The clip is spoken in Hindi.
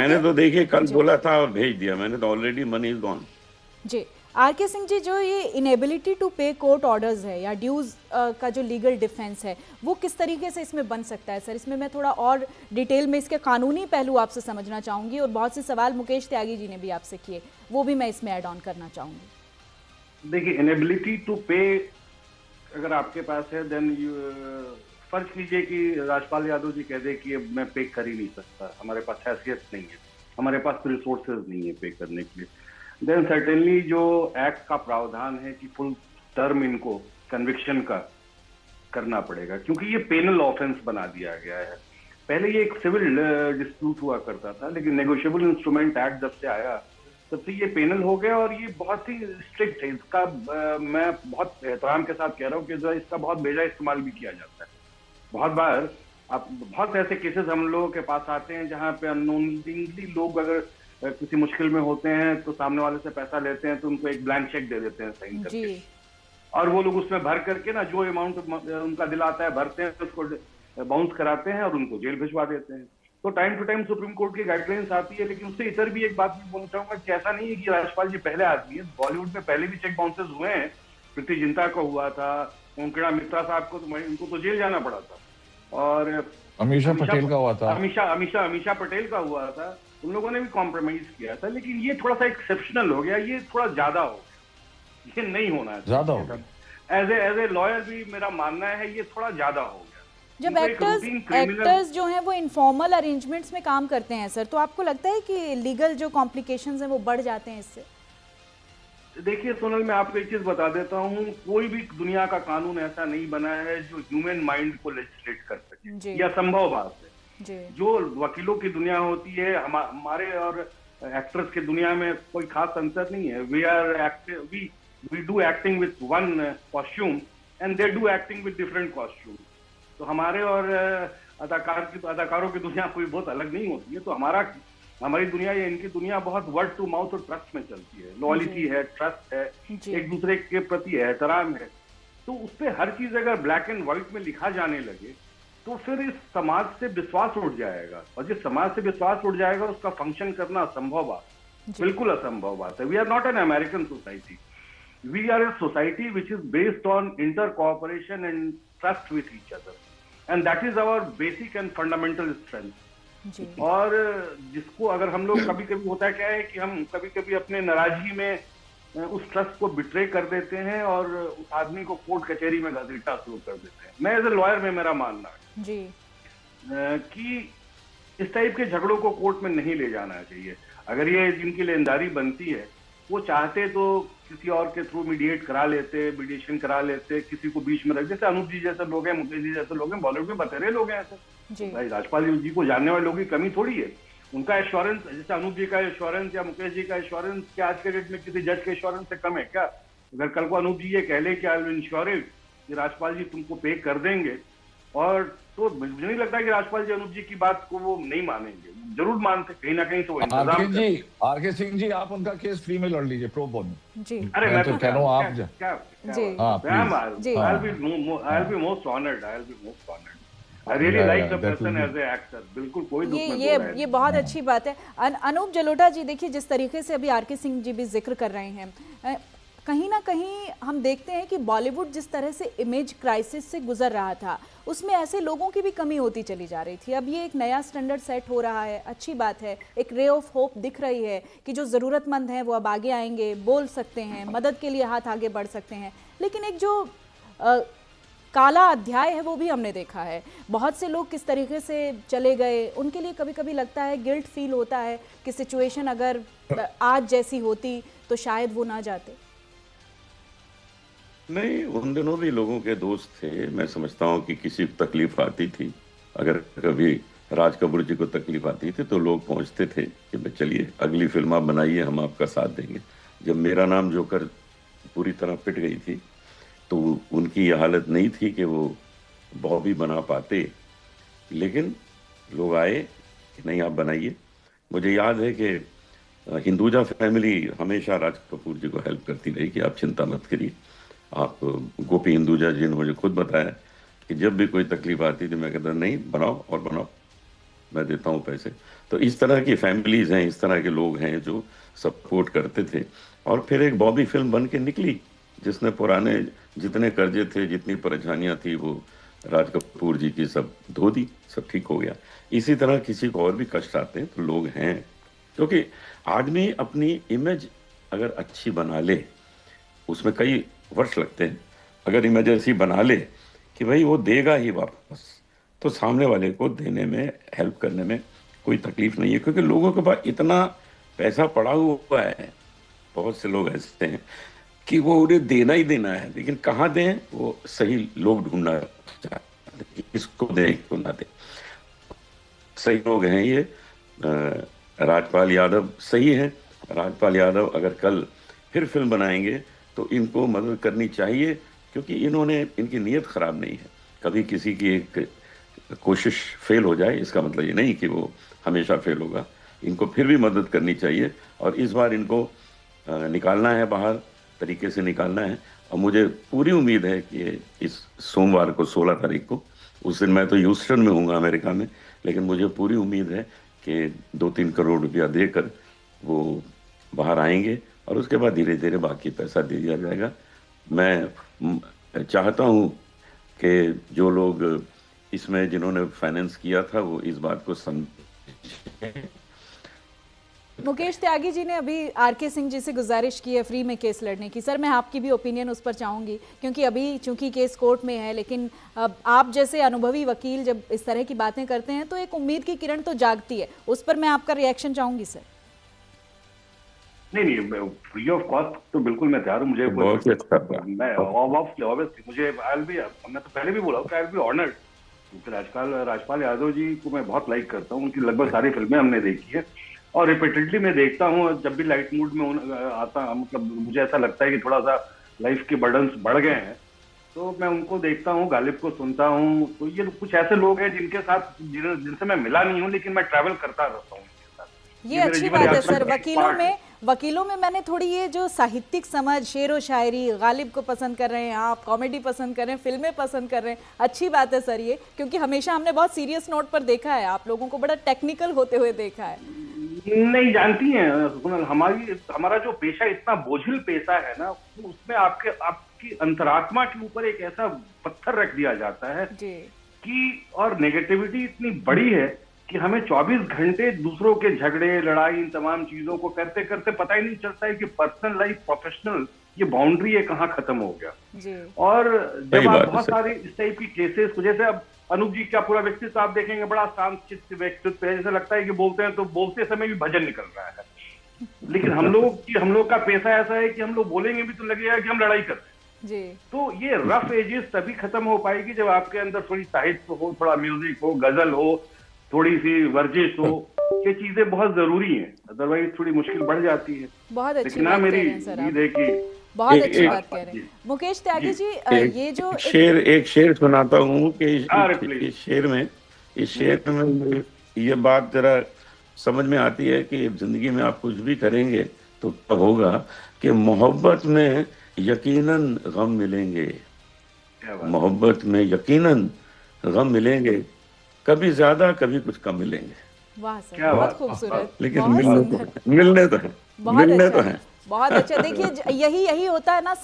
मैंने तो देखिए कल जी बोला था और भेज दिया मैंने, तो ऑलरेडी मनी इज गॉन। जी। आर के सिंह जी, जो ये inability to pay court orders है या ड्यूज का जो लीगल डिफेंस है, वो किस तरीके से इसमें बन सकता है सर? इसमें मैं थोड़ा और डिटेल में इसके कानूनी पहलू आपसे समझना चाहूँगी, और बहुत से सवाल मुकेश त्यागी जी ने भी आपसे किए, वो भी मैं इसमें ऐड ऑन करना चाहूँगी। देखिए, इनेबिलिटी टू पे अगर आपके पास है, देन यू फर्ज कीजिए कि राजपाल यादव जी कह दे कि मैं पे कर ही नहीं सकता, हमारे पास हैसियत नहीं है, हमारे पास रिसोर्सेज नहीं है पे करने के लिए, देन सर्टेनली जो एक्ट का प्रावधान है कि फुल टर्म इनको कन्विक्शन का करना पड़ेगा, क्योंकि ये पेनल ऑफेंस बना दिया गया है। पहले ये एक सिविल डिस्प्यूट हुआ करता था, लेकिन नेगोशिएबल इंस्ट्रूमेंट एक्ट जब से आया तब से ये पेनल हो गया, और ये बहुत ही स्ट्रिक्ट है। इसका मैं बहुत एहतराम के साथ कह रहा हूँ कि इसका बहुत बेजा इस्तेमाल भी किया जाता है। बहुत बार आप बहुत ऐसे केसेस हम लोगों के पास आते हैं जहां पे अननोइंगली लोग अगर किसी मुश्किल में होते हैं तो सामने वाले से पैसा लेते हैं, तो उनको एक ब्लैंक चेक दे देते हैं साइन करके, और वो लोग उसमें भर करके ना जो अमाउंट उनका दिल आता है भरते हैं, उसको बाउंस कराते हैं और उनको जेल भिजवा देते हैं। तो time to time Supreme Court की गाइडलाइंस आती है, लेकिन उससे इतर भी एक बात भी बोलना चाहूंगा कि ऐसा नहीं है कि राजपाल जी पहले आदमी है। बॉलीवुड में पहले भी चेक बाउंसेस हुए हैं, प्रीति जिंटा का हुआ था, ओंकड़ा मित्रा साहब को तो उनको तो जेल जाना पड़ा था, और अमीषा पटेल का हुआ था, अमीषा पटेल का हुआ था, उन लोगों ने भी कॉम्प्रोमाइज किया था। लेकिन ये थोड़ा सा एक्सेप्शनल हो गया, ये थोड़ा ज्यादा हो गया, ये नहीं होना चाहिए। ज्यादा हो गया। एज ए लॉयर भी मेरा मानना है ये थोड़ा ज्यादा हो गया। जब एक्टर्स जो हैं वो इनफॉर्मल अरेंजमेंट्स में काम करते हैं सर, तो आपको लगता है कि लीगल जो कॉम्प्लिकेशंस हैं वो बढ़ जाते हैं इससे? देखिए सोनल, मैं आपको एक चीज बता देता हूँ, कोई भी दुनिया का कानून ऐसा नहीं बना है जो ह्यूमन माइंड को लेजिस्लेट कर सके, यह असंभव बात है। जो वकीलों की दुनिया होती है, हमारे और एक्टर्स की दुनिया में कोई खास अंतर नहीं है। We do acting with one costume and they do acting with different costume. तो हमारे और अदाकारों की दुनिया कोई बहुत अलग नहीं होती है। तो हमारी दुनिया या इनकी दुनिया बहुत वर्ड टू माउथ और ट्रस्ट में चलती है, लॉयल्टी है, ट्रस्ट है, एक दूसरे के प्रति एहतराम है। तो उस पर हर चीज अगर ब्लैक एंड व्हाइट में लिखा जाने लगे तो फिर इस समाज से विश्वास उठ जाएगा, और जिस समाज से विश्वास उठ जाएगा उसका फंक्शन करना असंभव बात, बिल्कुल असंभव बात है। We are not an American society, we are a society which is based on inter cooperation and trust with each other, and that is our basic and fundamental strength. और जिसको अगर हम लोग कभी कभी होता है क्या है कि हम कभी कभी अपने नाराजगी में उस ट्रस्ट को बिट्रे कर देते हैं और उस आदमी को कोर्ट कचहरी में घसीटना शुरू कर देते हैं। मैं एज ए लॉयर में मेरा मानना है जी कि इस टाइप के झगड़ों को कोर्ट में नहीं ले जाना चाहिए। अगर ये जिनकी लेनदारी बनती है वो चाहते तो किसी और के थ्रू मीडिएशन करा लेते, किसी को बीच में रख, जैसे अनूप जी जैसे लोग हैं, मुकेश जी जैसे लोग हैं, बॉलीवुड में बतेरे लोग हैं ऐसे। भाई राजपाल जी को जानने वाले लोगों की कमी थोड़ी है। उनका एश्योरेंस, जैसे अनूप जी का एश्योरेंस या मुकेश जी का एश्योरेंस क्या आज के डेट में किसी जज के एश्योरेंस से कम है क्या? अगर कल को अनूप जी ये कह ले कि आई विल इंश्योर इट कि राजपाल जी तुमको पे कर देंगे, और तो मुझे नहीं लगता कि राजपाल जी अनूप जी की बात को वो नहीं मानेंगे, जरूर मानते कहीं ना कहीं। तो आरके सिंह जी, आप उनका केस फ्री में लड़ लीजिए प्रो बोनो जी। अरे मैं तो कह रहा हूँ आप जी I'll be most honored. I really like the person as an actor. बिल्कुल कोई दुख मत बोला है। ये बहुत अच्छी बात है। अनूप जलोटा जी, देखिए जिस तरीके से अभी आरके सिंह जी भी जिक्र कर रहे हैं, कहीं ना कहीं हम देखते हैं कि बॉलीवुड जिस तरह से इमेज क्राइसिस से गुजर रहा था, उसमें ऐसे लोगों की भी कमी होती चली जा रही थी। अब ये एक नया स्टैंडर्ड सेट हो रहा है, अच्छी बात है, एक रे ऑफ होप दिख रही है कि जो ज़रूरतमंद हैं वो अब आगे आएंगे, बोल सकते हैं, मदद के लिए हाथ आगे बढ़ सकते हैं। लेकिन एक जो काला अध्याय है वो भी हमने देखा है। बहुत से लोग किस तरीके से चले गए, उनके लिए कभी कभी लगता है, गिल्ट फील होता है कि सिचुएशन अगर आज जैसी होती तो शायद वो ना जाते। नहीं, उन दिनों भी लोगों के दोस्त थे। मैं समझता हूँ कि किसी को तकलीफ आती थी, अगर कभी राज कपूर जी को तकलीफ आती थी तो लोग पहुंचते थे कि चलिए अगली फिल्म आप बनाइए, हम आपका साथ देंगे। जब मेरा नाम जोकर पूरी तरह पिट गई थी तो उनकी ये हालत नहीं थी कि वो बॉबी बना पाते, लेकिन लोग आए कि नहीं आप बनाइए। मुझे याद है कि हिंदुजा फैमिली हमेशा राज कपूर जी को हेल्प करती रही कि आप चिंता मत करिए। आप गोपी हिंदुजा जी ने मुझे खुद बताया कि जब भी कोई तकलीफ आती थी मैं कहता नहीं, बनाओ और बनाओ। मैं देता हूँ पैसे। तो इस तरह की फैमिलीज हैं, इस तरह के लोग हैं जो सपोर्ट करते थे। और फिर एक बॉबी फिल्म बन के निकली जिसने पुराने जितने कर्जे थे, जितनी परेशानियां थी, वो राज कपूर जी की सब धो दी, सब ठीक हो गया। इसी तरह किसी को और भी कष्ट आते हैं तो लोग हैं, क्योंकि आदमी अपनी इमेज अगर अच्छी बना ले, उसमें कई वर्ष लगते हैं, अगर इमेज ऐसी बना ले कि भाई वो देगा ही वापस, तो सामने वाले को देने में, हेल्प करने में कोई तकलीफ नहीं है। क्योंकि लोगों के पास इतना पैसा पड़ा हुआ है, बहुत से लोग ऐसे हैं कि वो उन्हें देना ही देना है, लेकिन कहाँ दें वो सही लोग ढूंढना चाहते हैं, इसको दें इसको ना दें। सही लोग हैं ये, राजपाल यादव सही है। राजपाल यादव अगर कल फिर फिल्म बनाएंगे तो इनको मदद करनी चाहिए, क्योंकि इन्होंने, इनकी नीयत खराब नहीं है। कभी किसी की एक कोशिश फेल हो जाए इसका मतलब ये नहीं कि वो हमेशा फेल होगा। इनको फिर भी मदद करनी चाहिए और इस बार इनको निकालना है, बाहर तरीके से निकालना है। और मुझे पूरी उम्मीद है कि इस सोमवार को 16 तारीख को, उस दिन मैं तो ह्यूस्टन में हूँगा अमेरिका में, लेकिन मुझे पूरी उम्मीद है कि 2-3 करोड़ रुपया देकर वो बाहर आएंगे और उसके बाद धीरे धीरे बाकी पैसा दे दिया जाएगा। मैं चाहता हूँ कि जो लोग इसमें जिन्होंने फाइनेंस किया था वो इस बात को समझें। मुकेश त्यागी जी ने अभी आरके सिंह जी से गुजारिश की है फ्री में केस लड़ने की। सर मैं आपकी भी ओपिनियन उस पर चाहूंगी, क्योंकि अभी चूंकि केस कोर्ट में है, लेकिन आप जैसे अनुभवी वकील जब इस तरह की बातें करते हैं तो एक उम्मीद की किरण तो जागती है। उस पर मैं आपका रिएक्शन चाहूंगी सर। नहीं, फ्री ऑफ कॉस्ट तो बिल्कुल मैं तैयार हूँ। मुझे बहुत मैं ऑब्वियसली मुझे मैं तो पहले भी बोला हूँ कि आई विल बी ऑनर्ड, क्योंकि राजपाल यादव जी को मैं बहुत लाइक करता हूँ। उनकी लगभग सारी फिल्में हमने देखी है और रिपीटेडली मैं देखता हूँ। जब भी लाइट मूड में आता, मतलब मुझे ऐसा लगता है कि थोड़ा सा लाइफ के बर्डन्स बढ़ गए हैं, तो मैं उनको देखता हूँ, गालिब को सुनता हूँ। तो ये कुछ ऐसे लोग हैं जिनके साथ जिनसे मैं मिला नहीं हूँ, लेकिन मैं ट्रैवल करता रहता हूँ उनके साथ। ये अच्छी बात है सर। वकीलों में मैंने थोड़ी ये जो साहित्यिक समझ, शेर व शायरी, गालिब को पसंद कर रहे हैं आप, कॉमेडी पसंद कर रहे हैं, फिल्में पसंद कर रहे हैं, अच्छी बात है सर ये, क्योंकि हमेशा हमने बहुत सीरियस नोट पर देखा है, आप लोगों को बड़ा टेक्निकल होते हुए देखा है। नहीं, जानती हैं सुनल, हमारा जो पेशा इतना बोझिल पेशा है ना, उसमें आपकी अंतरात्मा के ऊपर एक ऐसा पत्थर रख दिया जाता है कि, और नेगेटिविटी इतनी बड़ी है कि हमें 24 घंटे दूसरों के झगड़े, लड़ाई, इन तमाम चीजों को करते करते पता ही नहीं चलता है कि पर्सनल लाइफ, प्रोफेशनल, ये बाउंड्री है कहाँ खत्म हो गया। और जब आप बहुत सारे इस टाइप की केसेस को, जैसे अब अनूप जी का पूरा व्यक्तित्व आप देखेंगे, बड़ा शांत चित्त व्यक्तित्व है, जैसा लगता है कि बोलते हैं तो बोलते समय भी भजन निकल रहा है। लेकिन हम लोग का पेशा ऐसा है कि हम लोग बोलेंगे भी तो लगेगा कि हम लड़ाई कर रहे हैं। तो ये रफ एजेस तभी खत्म हो पाएगी जब आपके अंदर थोड़ी साहित्य हो, थोड़ा म्यूजिक हो, गजल हो, थोड़ी सी वर्जिश हो। ये चीजें बहुत जरूरी हैं, अदरवाइज थोड़ी मुश्किल बढ़ जाती है। बहुत अच्छी बात कह रहे हैं सर आप। बहुत अच्छी बात कह रहे हैं मुकेश त्यागी जी। ये जो एक शेर सुनाता हूँ कि इस शेर में ये बात जरा समझ में आती है कि जिंदगी में आप कुछ भी करेंगे तो तब होगा कि मोहब्बत में यकीनन गम मिलेंगे, मोहब्बत में यकीनन गम मिलेंगे, कभी ज्यादा कभी कुछ कम मिलेंगे। वाह सर, बहुत खूबसूरत, लेकिन मिलने तो है, बहुत अच्छा। देखिए यही होता है ना।